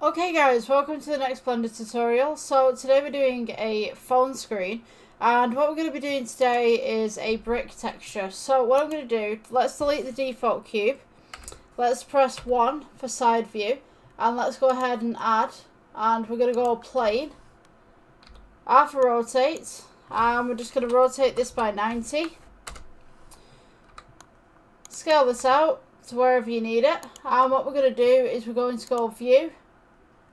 Okay guys, welcome to the next Blender tutorial. So today we're doing a phone screen, and what we're going to be doing today is a brick texture. So what I'm going to do, let's delete the default cube, let's press 1 for side view, and let's go ahead and add, and we're going to go plane, R for rotate, and we're just going to rotate this by 90. Scale this out to wherever you need it, and what we're going to do is we're going to go view,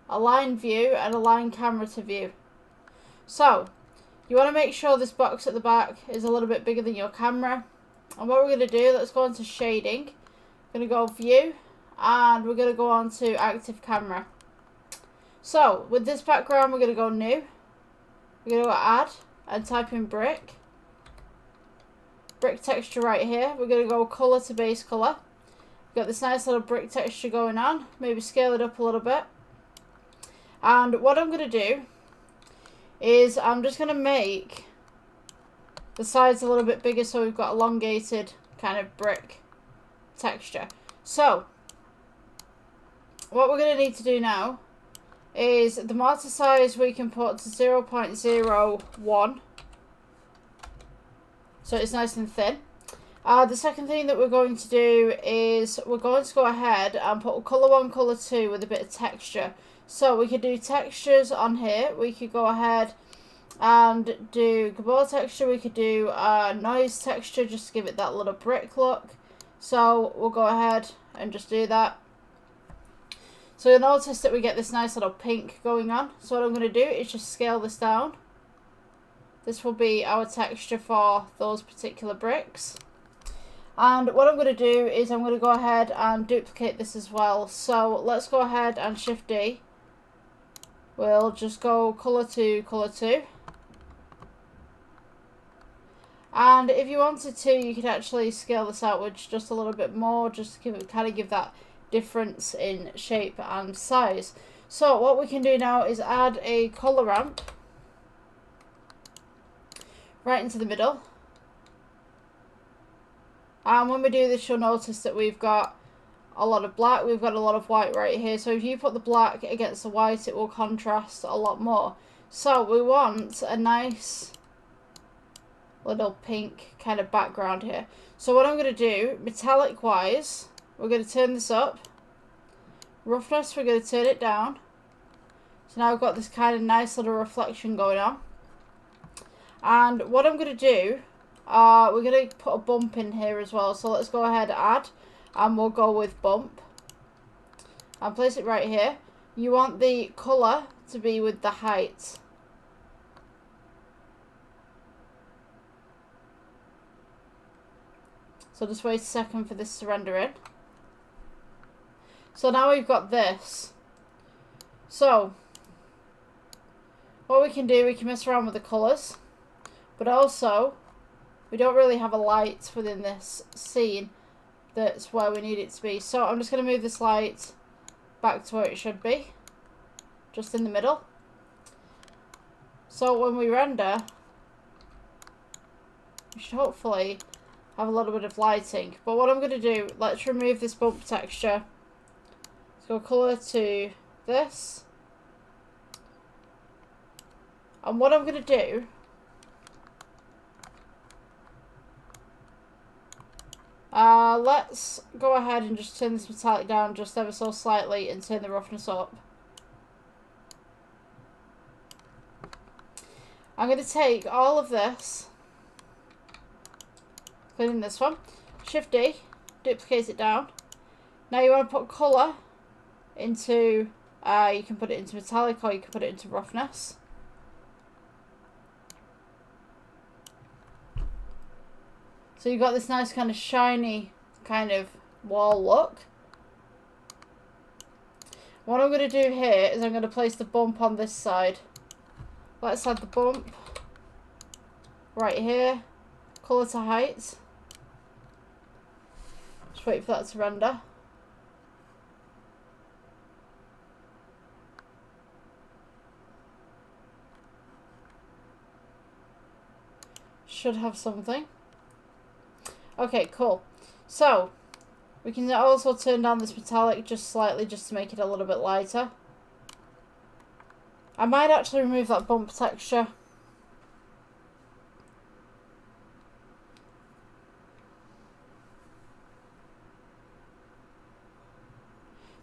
align view, and align camera to view. So you want to make sure this box at the back is a little bit bigger than your camera. And what we're going to do, let's go into shading. We're going to go view, and we're going to go on to active camera. So with this background, we're going to go new. We're going to go add and type in brick. Brick texture right here. We're going to go color to base color. We've got this nice little brick texture going on. Maybe scale it up a little bit. And what I'm going to do is I'm just going to make the sides a little bit bigger so we've got elongated kind of brick texture. So what we're going to need to do now is the mortar size we can put to 0.01, so it's nice and thin. The second thing that we're going to do is we're going to go ahead and put color 1, color 2 with a bit of texture. So we could do textures on here. We could go ahead and do gabor texture. We could do noise texture just to give it that little brick look. So we'll go ahead and just do that. So you'll notice that we get this nice little pink going on. So what I'm going to do is just scale this down. This will be our texture for those particular bricks. And what I'm going to do is I'm going to go ahead and duplicate this as well. So let's go ahead and Shift D. We'll just go color 2, color 2. And if you wanted to, you could actually scale this outwards just a little bit more, just to give that difference in shape and size. So what we can do now is add a color ramp right into the middle. And when we do this, you'll notice that we've got a lot of black, we've got a lot of white right here. So if you put the black against the white, it will contrast a lot more. So we want a nice little pink kind of background here. So what I'm going to do, metallic wise, we're going to turn this up. Roughness, we're going to turn it down. So now I've got this kind of nice little reflection going on. And what I'm going to do, we're going to put a bump in here as well. So let's go ahead and add. And we'll go with bump. And place it right here. You want the colour to be with the height. So just wait a second for this to render in. So now we've got this. So what we can do, we can mess around with the colours. But also, we don't really have a light within this scene. That's where we need it to be. So I'm just going to move this light back to where it should be. Just in the middle. So when we render, we should hopefully have a little bit of lighting. But what I'm going to do, let's remove this bump texture. Let's go color to this. And what I'm going to do, let's go ahead and just turn this metallic down just ever so slightly and turn the roughness up. I'm going to take all of this, put in this one, Shift D, duplicate it down. Now you want to put colour into, you can put it into metallic or you can put it into roughness. So you've got this nice kind of shiny kind of wall look. What I'm going to do here is I'm going to place the bump on this side. Let's add the bump right here. Colour to height. Just wait for that to render. Should have something. Okay, cool. So we can also turn down this metallic just slightly just to make it a little bit lighter. I might actually remove that bump texture.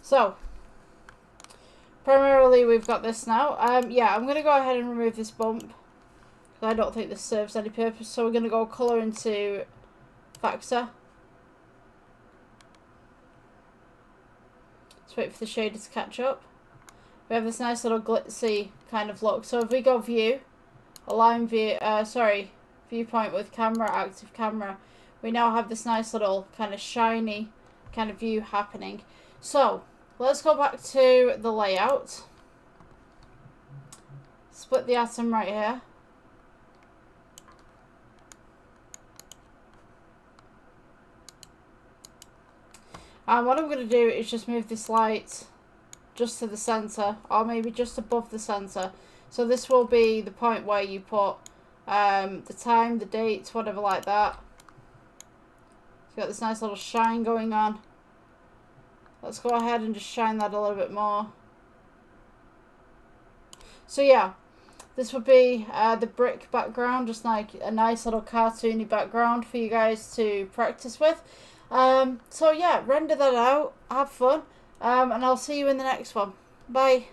So, primarily we've got this now. Yeah, I'm going to go ahead and remove this bump. I don't think this serves any purpose. So we're going to go colour into Factor. Let's wait for the shader to catch up. We have this nice little glitzy kind of look. So if we go view, align view, viewpoint with camera, active camera, we now have this nice little kind of shiny kind of view happening. So let's go back to the layout. Split the atom right here. And what I'm going to do is just move this light just to the centre, or maybe just above the centre. So this will be the point where you put the time, the date, whatever like that. So got this nice little shine going on. Let's go ahead and just shine that a little bit more. So yeah, this would be the brick background, just like a nice little cartoony background for you guys to practice with. So yeah, render that out, have fun, and I'll see you in the next one. Bye.